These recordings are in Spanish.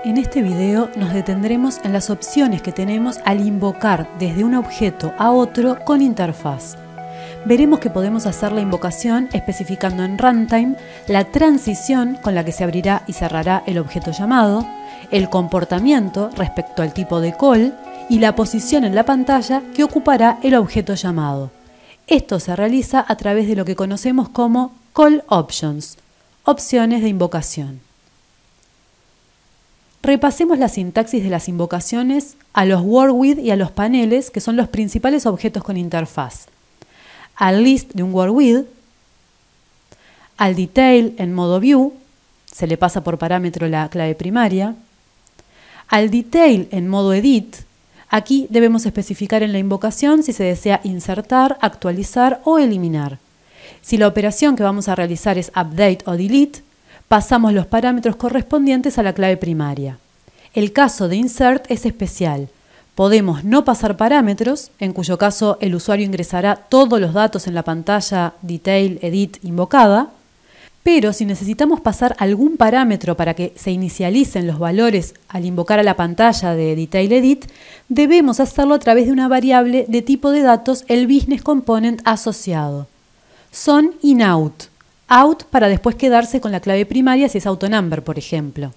En este video nos detendremos en las opciones que tenemos al invocar desde un objeto a otro con interfaz. Veremos que podemos hacer la invocación especificando en runtime la transición con la que se abrirá y cerrará el objeto llamado, el comportamiento respecto al tipo de call y la posición en la pantalla que ocupará el objeto llamado. Esto se realiza a través de lo que conocemos como Call Options, opciones de invocación. Repasemos la sintaxis de las invocaciones a los wordWith y a los paneles, que son los principales objetos con interfaz. Al list de un wordWith, al detail en modo view, se le pasa por parámetro la clave primaria, al detail en modo edit, aquí debemos especificar en la invocación si se desea insertar, actualizar o eliminar. Si la operación que vamos a realizar es update o delete, pasamos los parámetros correspondientes a la clave primaria. El caso de insert es especial. Podemos no pasar parámetros, en cuyo caso el usuario ingresará todos los datos en la pantalla detail edit invocada, pero si necesitamos pasar algún parámetro para que se inicialicen los valores al invocar a la pantalla de detail edit, debemos hacerlo a través de una variable de tipo de datos, el business component asociado. Son in out para después quedarse con la clave primaria si es autonumber, por ejemplo.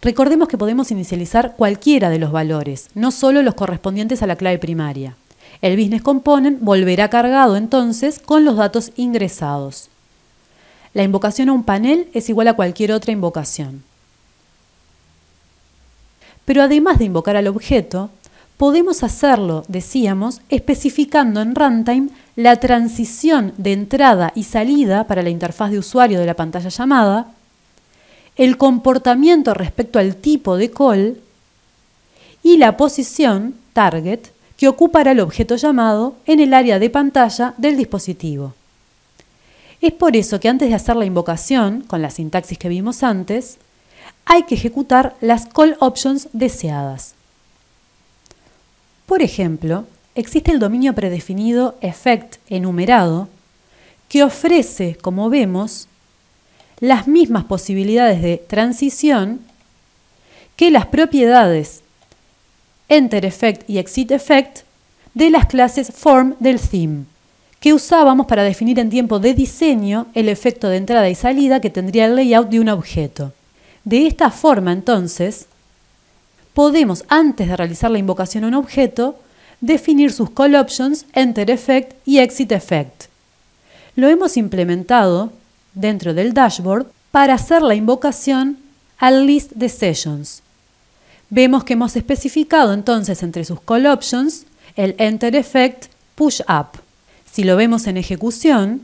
Recordemos que podemos inicializar cualquiera de los valores, no solo los correspondientes a la clave primaria. El business component volverá cargado entonces con los datos ingresados. La invocación a un panel es igual a cualquier otra invocación. Pero además de invocar al objeto, podemos hacerlo, decíamos, especificando en runtime la transición de entrada y salida para la interfaz de usuario de la pantalla llamada, el comportamiento respecto al tipo de call y la posición, target, que ocupará el objeto llamado en el área de pantalla del dispositivo. Es por eso que antes de hacer la invocación, con la sintaxis que vimos antes, hay que ejecutar las call options deseadas. Por ejemplo, existe el dominio predefinido effect enumerado que ofrece, como vemos, las mismas posibilidades de transición que las propiedades enter effect y exit effect de las clases form del theme, que usábamos para definir en tiempo de diseño el efecto de entrada y salida que tendría el layout de un objeto. De esta forma, entonces, podemos, antes de realizar la invocación a un objeto, definir sus call options, enter effect y exit effect. Lo hemos implementado dentro del dashboard para hacer la invocación al list de sessions. Vemos que hemos especificado entonces entre sus call options el enter effect push up. Si lo vemos en ejecución,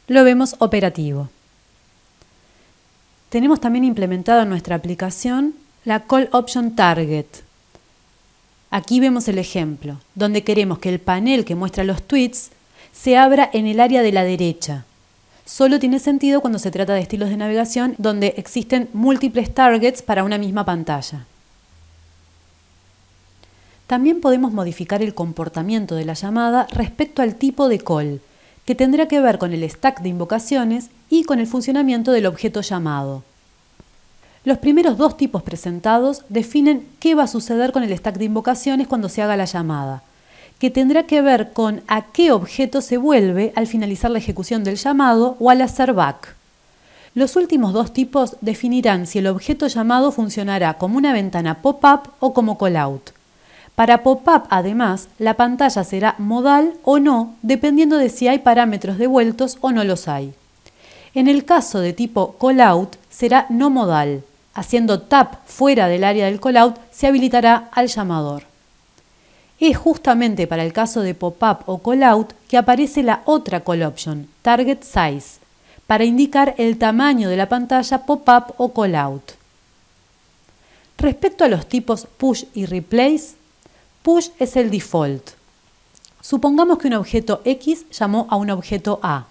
lo vemos operativo. Tenemos también implementado en nuestra aplicación la Call Option Target. Aquí vemos el ejemplo, donde queremos que el panel que muestra los tweets se abra en el área de la derecha. Solo tiene sentido cuando se trata de estilos de navegación donde existen múltiples targets para una misma pantalla. También podemos modificar el comportamiento de la llamada respecto al tipo de call, que tendrá que ver con el stack de invocaciones y con el funcionamiento del objeto llamado. Los primeros dos tipos presentados definen qué va a suceder con el stack de invocaciones cuando se haga la llamada, que tendrá que ver con a qué objeto se vuelve al finalizar la ejecución del llamado o al hacer back. Los últimos dos tipos definirán si el objeto llamado funcionará como una ventana pop-up o como callout. Para pop-up, además, la pantalla será modal o no, dependiendo de si hay parámetros devueltos o no los hay. En el caso de tipo callout, será no modal. Haciendo tap fuera del área del callout, se habilitará al llamador. Es justamente para el caso de pop-up o callout que aparece la otra call option, target size, para indicar el tamaño de la pantalla pop-up o callout. Respecto a los tipos push y replace, push es el default. Supongamos que un objeto X llamó a un objeto A.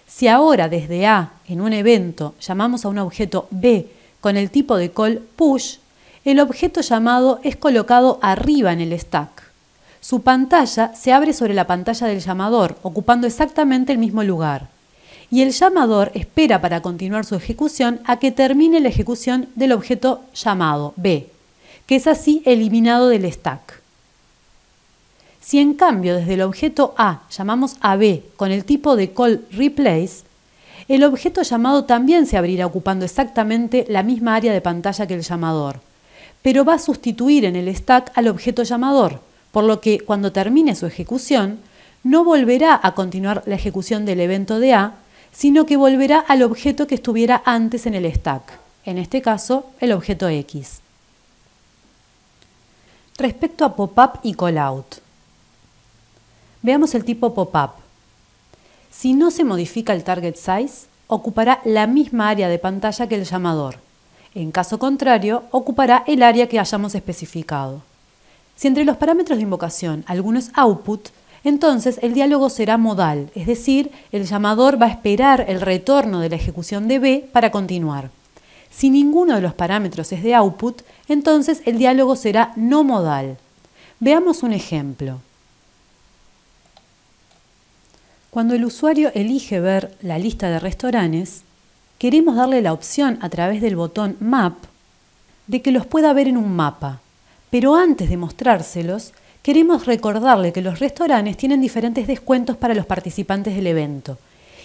Si ahora desde A, en un evento, llamamos a un objeto B con el tipo de call push, el objeto llamado es colocado arriba en el stack. Su pantalla se abre sobre la pantalla del llamador, ocupando exactamente el mismo lugar. y el llamador espera para continuar su ejecución a que termine la ejecución del objeto llamado B, que es así eliminado del stack. Si en cambio desde el objeto A llamamos a B con el tipo de call replace, el objeto llamado también se abrirá ocupando exactamente la misma área de pantalla que el llamador, pero va a sustituir en el stack al objeto llamador, por lo que cuando termine su ejecución, no volverá a continuar la ejecución del evento de A, sino que volverá al objeto que estuviera antes en el stack, en este caso el objeto X. Respecto a pop-up y callout, veamos el tipo pop-up. Si no se modifica el target size, ocupará la misma área de pantalla que el llamador. En caso contrario, ocupará el área que hayamos especificado. Si entre los parámetros de invocación alguno es output, entonces el diálogo será modal, es decir, el llamador va a esperar el retorno de la ejecución de B para continuar. Si ninguno de los parámetros es de output, entonces el diálogo será no modal. Veamos un ejemplo. Cuando el usuario elige ver la lista de restaurantes, queremos darle la opción a través del botón Map de que los pueda ver en un mapa, pero antes de mostrárselos, queremos recordarle que los restaurantes tienen diferentes descuentos para los participantes del evento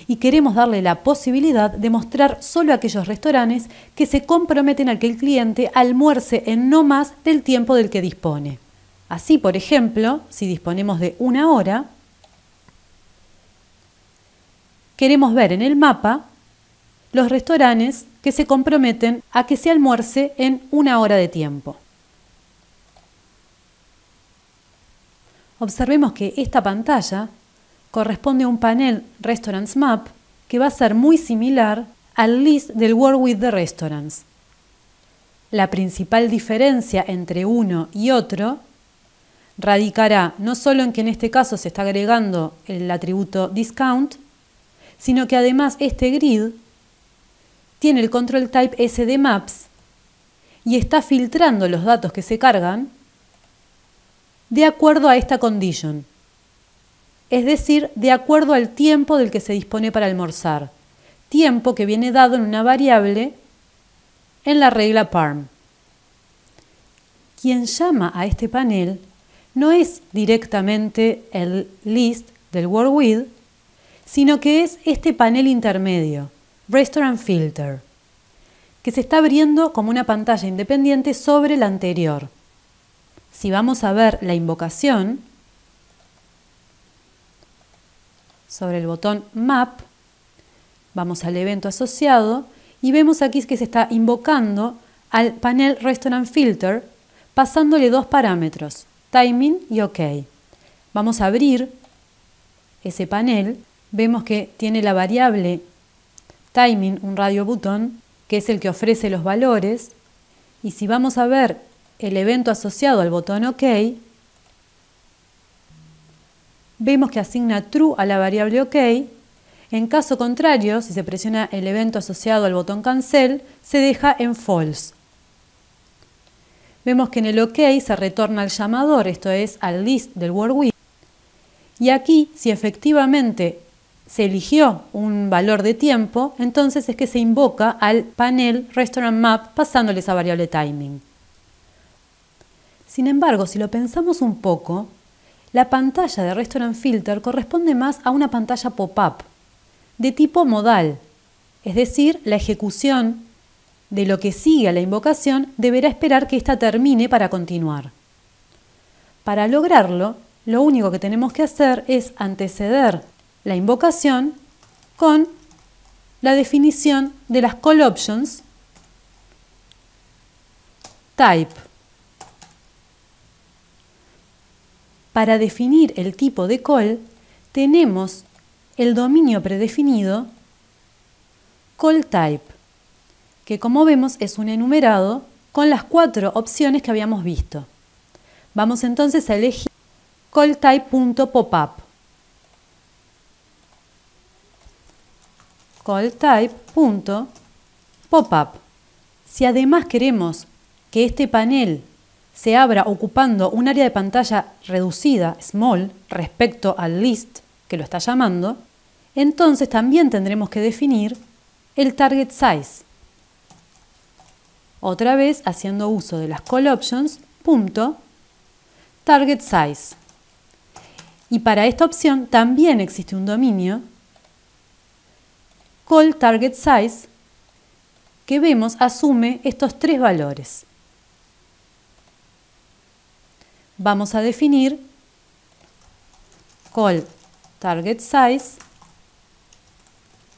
y queremos darle la posibilidad de mostrar solo aquellos restaurantes que se comprometen a que el cliente almuerce en no más del tiempo del que dispone. Así, por ejemplo, si disponemos de 1 hora, queremos ver en el mapa los restaurantes que se comprometen a que se almuerce en 1 hora de tiempo. Observemos que esta pantalla corresponde a un panel Restaurants Map que va a ser muy similar al list del Work with the Restaurants. La principal diferencia entre uno y otro radicará no solo en que en este caso se está agregando el atributo discount, sino que además este grid tiene el control type SDMaps y está filtrando los datos que se cargan de acuerdo a esta condition, es decir, de acuerdo al tiempo del que se dispone para almorzar, tiempo que viene dado en una variable en la regla parm. Quien llama a este panel no es directamente el list del Work With, sino que es este panel intermedio, Restaurant Filter, que se está abriendo como una pantalla independiente sobre la anterior. Si vamos a ver la invocación, sobre el botón Map, vamos al evento asociado y vemos aquí que se está invocando al panel Restaurant Filter, pasándole 2 parámetros, Timing y OK. Vamos a abrir ese panel, vemos que tiene la variable Timing, un radio button, que es el que ofrece los valores, y si vamos a ver el evento asociado al botón OK, vemos que asigna true a la variable OK. En caso contrario, si se presiona el evento asociado al botón cancel, se deja en false. Vemos que en el OK se retorna al llamador, esto es al list del Work With. Y aquí, si efectivamente se eligió un valor de tiempo, entonces es que se invoca al panel Restaurant Map pasándole esa variable timing. Sin embargo, si lo pensamos un poco, la pantalla de Restaurant Filter corresponde más a una pantalla pop-up, de tipo modal, es decir, la ejecución de lo que sigue a la invocación deberá esperar que ésta termine para continuar. Para lograrlo, lo único que tenemos que hacer es anteceder la invocación con la definición de las call options type. Para definir el tipo de call, tenemos el dominio predefinido callType, que como vemos es un enumerado con las 4 opciones que habíamos visto. Vamos entonces a elegir callType.popup. callType.popup. Si además queremos que este panel se abra ocupando un área de pantalla reducida, small, respecto al list que lo está llamando, entonces también tendremos que definir el target size. Otra vez haciendo uso de las call options, punto, target size. Y para esta opción también existe un dominio, call target size, que vemos asume estos tres valores. Vamos a definir call target size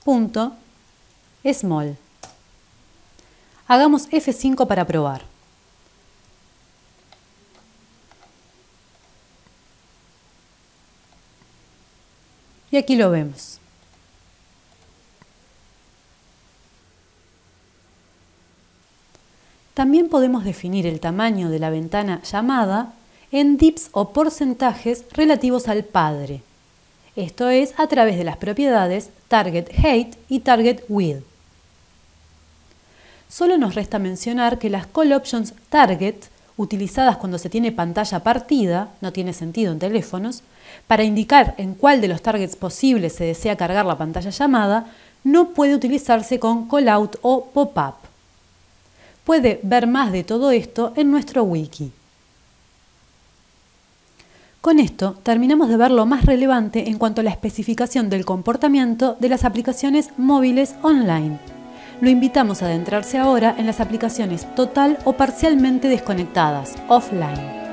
punto small. Hagamos F5 para probar. Y aquí lo vemos. También podemos definir el tamaño de la ventana llamada en dips o porcentajes relativos al padre. Esto es a través de las propiedades target height y target width. Solo nos resta mencionar que las call options target, utilizadas cuando se tiene pantalla partida, no tiene sentido en teléfonos, para indicar en cuál de los targets posibles se desea cargar la pantalla llamada, no puede utilizarse con callout o pop-up. Puede ver más de todo esto en nuestro wiki. Con esto terminamos de ver lo más relevante en cuanto a la especificación del comportamiento de las aplicaciones móviles online. Lo invitamos a adentrarse ahora en las aplicaciones total o parcialmente desconectadas, offline.